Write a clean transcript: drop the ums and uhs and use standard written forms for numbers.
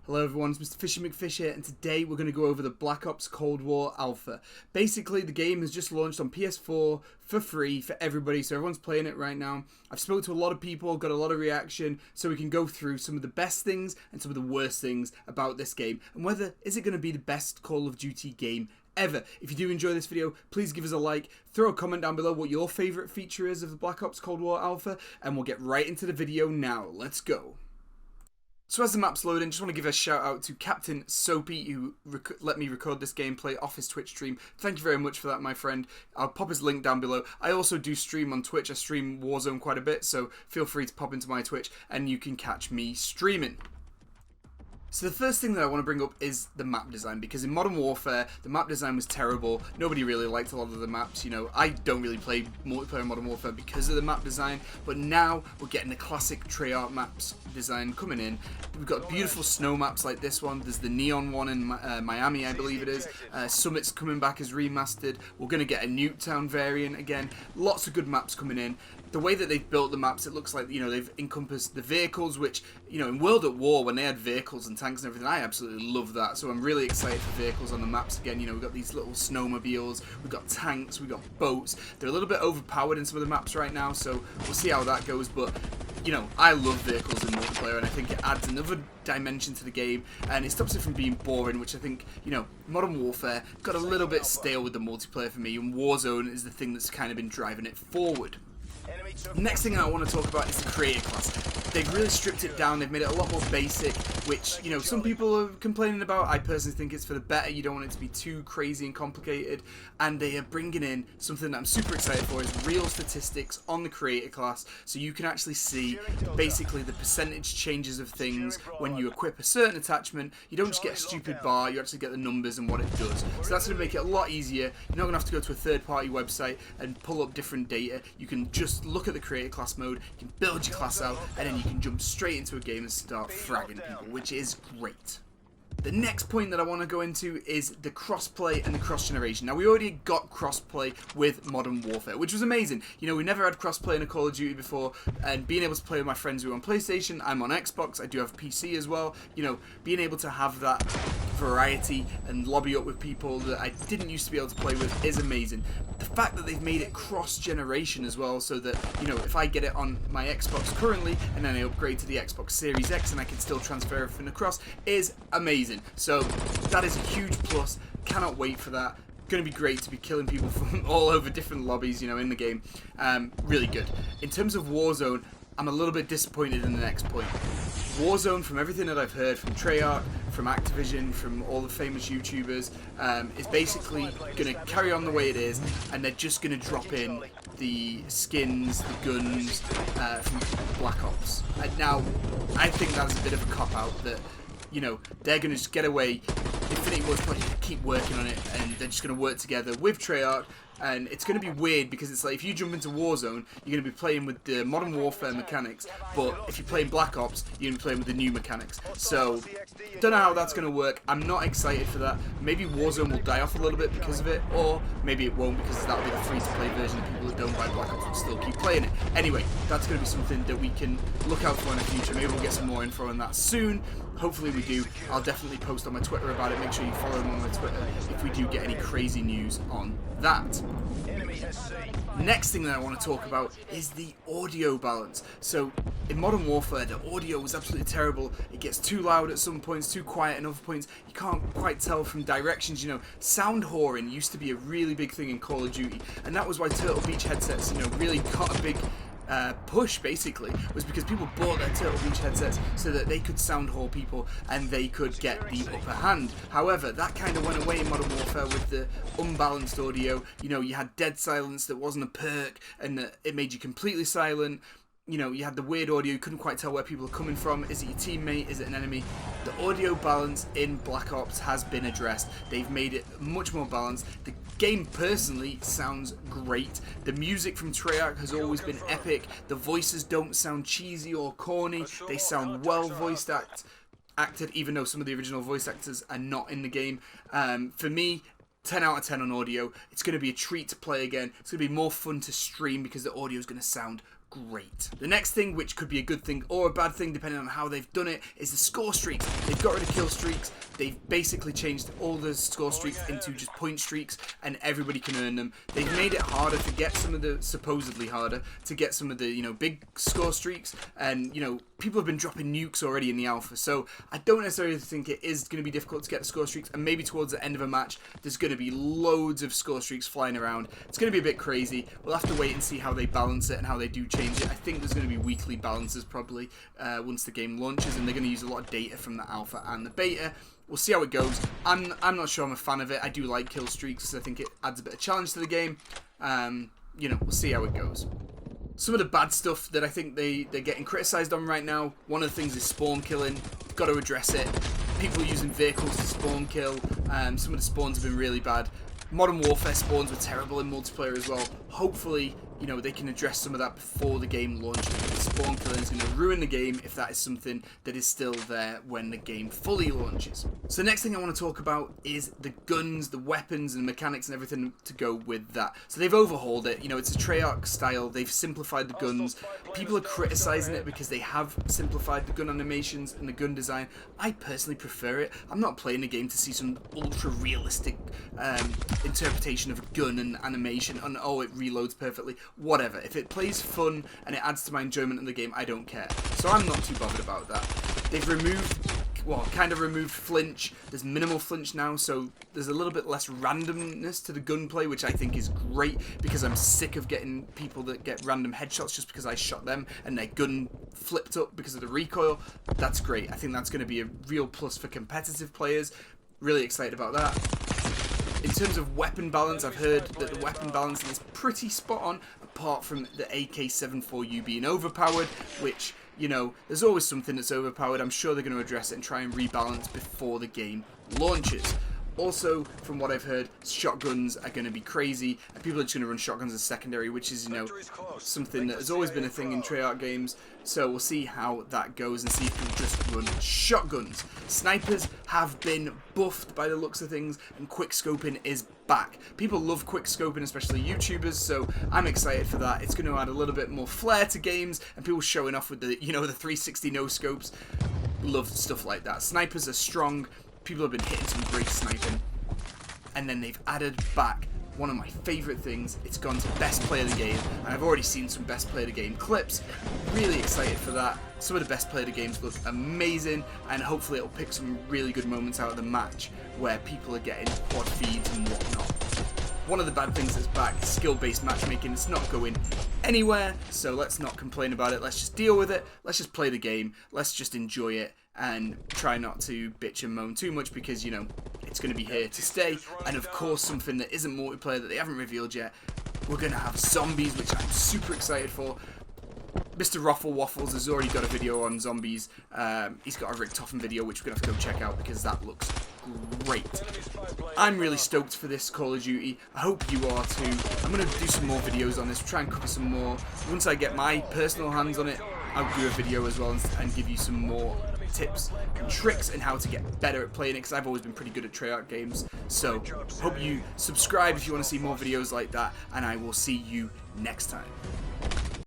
Hello everyone, it's Mr. Fishy McFish here, and today we're going to go over the Black Ops Cold War Alpha. Basically, the game has just launched on PS4 for free for everybody, so everyone's playing it right now. I've spoken to a lot of people, got a lot of reaction, so we can go through some of the best things and some of the worst things about this game, and whether is it going to be the best Call of Duty game ever. If you do enjoy this video, please give us a like, throw a comment down below what your favourite feature is of the Black Ops Cold War Alpha, and we'll get right into the video now. Let's go. So as the map's loading, just want to give a shout out to Captain Soapy, who let me record this gameplay off his Twitch stream. Thank you very much for that, my friend. I'll pop his link down below. I also do stream on Twitch. I stream Warzone quite a bit, so feel free to pop into my Twitch and you can catch me streaming. So the first thing that I want to bring up is the map design, because in Modern Warfare, the map design was terrible. Nobody really liked a lot of the maps. You know, I don't really play multiplayer in Modern Warfare because of the map design, but now we're getting the classic Treyarch maps design coming in. We've got beautiful snow maps like this one. There's the neon one in Miami, I believe it is. Summit's coming back as remastered. We're going to get a Nuketown variant again. Lots of good maps coming in. The way that they've built the maps, it looks like, you know, they've encompassed the vehicles, which, you know, in World at War, when they had vehicles and tanks and everything, I absolutely love that. So I'm really excited for vehicles on the maps again. You know, we've got these little snowmobiles, we've got tanks, we've got boats. They're a little bit overpowered in some of the maps right now, so we'll see how that goes. But, you know, I love vehicles in multiplayer, and I think it adds another dimension to the game, and it stops it from being boring, which I think, you know, Modern Warfare got a little bit stale with the multiplayer for me, and Warzone is the thing that's kind of been driving it forward. Next thing I want to talk about is the creator class. They've really stripped it down, they've made it a lot more basic, which, you know, some people are complaining about. I personally think it's for the better. You don't want it to be too crazy and complicated, and they are bringing in something that I'm super excited for, is real statistics on the creator class, so you can actually see basically the percentage changes of things when you equip a certain attachment. You don't just get a stupid bar, you actually get the numbers and what it does. So that's going to make it a lot easier. You're not going to have to go to a third-party website and pull up different data. You can just look at the creator class mode, you can build your class out, and then you can jump straight into a game and start fragging people, which is great. The next point that I want to go into is the crossplay and the cross-generation. Now, we already got crossplay with Modern Warfare, which was amazing. You know, we never had crossplay in a Call of Duty before, and being able to play with my friends who are on PlayStation, I'm on Xbox, I do have PC as well. You know, being able to have that variety and lobby up with people that I didn't used to be able to play with is amazing. The fact that they've made it cross-generation as well, so that, you know, if I get it on my Xbox currently and then I upgrade to the Xbox Series X and I can still transfer everything across, is amazing. So that is a huge plus. Cannot wait for that. Going to be great to be killing people from all over different lobbies, you know, in the game. Really good. In terms of Warzone, I'm a little bit disappointed in the next point. Warzone, from everything that I've heard from Treyarch, from Activision, from all the famous YouTubers, is basically going to carry on the way it is, and they're just going to drop in the skins, the guns from Black Ops. And now, I think that's a bit of a cop-out that, you know, they're going to just get away. Infinity Ward's probably going to keep working on it, and they're just going to work together with Treyarch. And it's going to be weird, because it's like, if you jump into Warzone, you're going to be playing with the Modern Warfare mechanics, but if you're playing Black Ops, you're going to be playing with the new mechanics. So, don't know how that's going to work. I'm not excited for that. Maybe Warzone will die off a little bit because of it, or maybe it won't, because that'll be the free-to-play version. People that don't buy Black Ops will still keep playing it. Anyway, that's going to be something that we can look out for in the future. Maybe we'll get some more info on that soon. Hopefully we do. I'll definitely post on my Twitter about it. Make sure you follow them on my Twitter if we do get any crazy news on that. Next thing that I want to talk about is the audio balance. So in Modern Warfare, the audio was absolutely terrible. It gets too loud at some points, too quiet at other points. You can't quite tell from directions. You know, sound whoring used to be a really big thing in Call of Duty, and that was why Turtle Beach headsets, you know, really got a big push, basically, was because people bought their Turtle Beach headsets so that they could sound whore people and they could get the upper hand. However, that kind of went away in Modern Warfare with the unbalanced audio. You know, you had dead silence that wasn't a perk, and it made you completely silent. You know, you had the weird audio, you couldn't quite tell where people are coming from. Is it your teammate? Is it an enemy? The audio balance in Black Ops has been addressed. They've made it much more balanced. The game personally sounds great. The music from Treyarch has always been epic. The voices don't sound cheesy or corny. They sound well voiced acted, even though some of the original voice actors are not in the game. For me, 10 out of 10 on audio. It's going to be a treat to play again. It's going to be more fun to stream because the audio is going to sound great. The next thing, which could be a good thing or a bad thing depending on how they've done it, is the score streaks. They've got rid of kill streaks. They've basically changed all the score streaks into just point streaks, and everybody can earn them. They've made it harder to get some of the, supposedly harder, to get some of the, you know, big score streaks, and, you know, people have been dropping nukes already in the alpha, so I don't necessarily think it is going to be difficult to get the score streaks, and maybe towards the end of a match, there's going to be loads of score streaks flying around. It's going to be a bit crazy. We'll have to wait and see how they balance it and how they do change it. I think there's going to be weekly balances probably once the game launches, and they're going to use a lot of data from the alpha and the beta. We'll see how it goes. I'm not sure I'm a fan of it. I do like kill streaks because I think it adds a bit of challenge to the game. You know, we'll see how it goes. Some of the bad stuff that I think they're getting criticised on right now, one of the things is spawn killing. Got to address it. People are using vehicles to spawn kill. Some of the spawns have been really bad. Modern Warfare spawns were terrible in multiplayer as well. Hopefully, you know, they can address some of that before the game launches. Spawn killing is going to ruin the game if that is something that is still there when the game fully launches. So the next thing I want to talk about is the guns, the weapons and mechanics and everything to go with that. So they've overhauled it. You know, it's a Treyarch style. They've simplified the guns. People are criticizing it because they have simplified the gun animations and the gun design. I personally prefer it. I'm not playing a game to see some ultra realistic interpretation of a gun and animation and oh, it reloads perfectly. Whatever. If it plays fun and it adds to my enjoyment in the game, I don't care. So I'm not too bothered about that. They've removed, well, kind of removed flinch. There's minimal flinch now, so there's a little bit less randomness to the gunplay, which I think is great because I'm sick of getting people that get random headshots just because I shot them and their gun flipped up because of the recoil. That's great. I think that's going to be a real plus for competitive players. Really excited about that. In terms of weapon balance, I've heard that the weapon balancing is pretty spot on, apart from the AK-74U being overpowered, which, you know, there's always something that's overpowered. I'm sure they're going to address it and try and rebalance before the game launches. Also, from what I've heard, shotguns are going to be crazy, and people are just going to run shotguns as secondary, which is, you know, something that has always been a thing in Treyarch games. So we'll see how that goes and see if people just run shotguns. Snipers have been buffed by the looks of things, and quick scoping is back. People love quick scoping, especially YouTubers, so I'm excited for that. It's going to add a little bit more flair to games, and people showing off with the, you know, the 360 no scopes. Love stuff like that. Snipers are strong. People have been hitting some great sniping. And then they've added back one of my favourite things. It's gone to best play of the game. And I've already seen some best play of the game clips. Really excited for that. Some of the best play of the games look amazing. And hopefully it'll pick some really good moments out of the match where people are getting quad feeds and whatnot. One of the bad things that's back is skill-based matchmaking. It's not going anywhere, so let's not complain about it. Let's just deal with it. Let's just play the game. Let's just enjoy it and try not to bitch and moan too much because, you know, it's going to be here to stay. And of course, something that isn't multiplayer that they haven't revealed yet, we're going to have zombies, which I'm super excited for. Mr. Ruffle Waffles has already got a video on zombies. He's got a Rick Toffen video, which we're going to have to go check out because that looks great. I'm really stoked for this Call of Duty. I hope you are too. I'm going to do some more videos on this, try and cover some more. Once I get my personal hands on it, I'll do a video as well and give you some more tips and tricks and how to get better at playing it, because I've always been pretty good at Treyarch games. So hope you subscribe if you want to see more videos like that, and I will see you next time.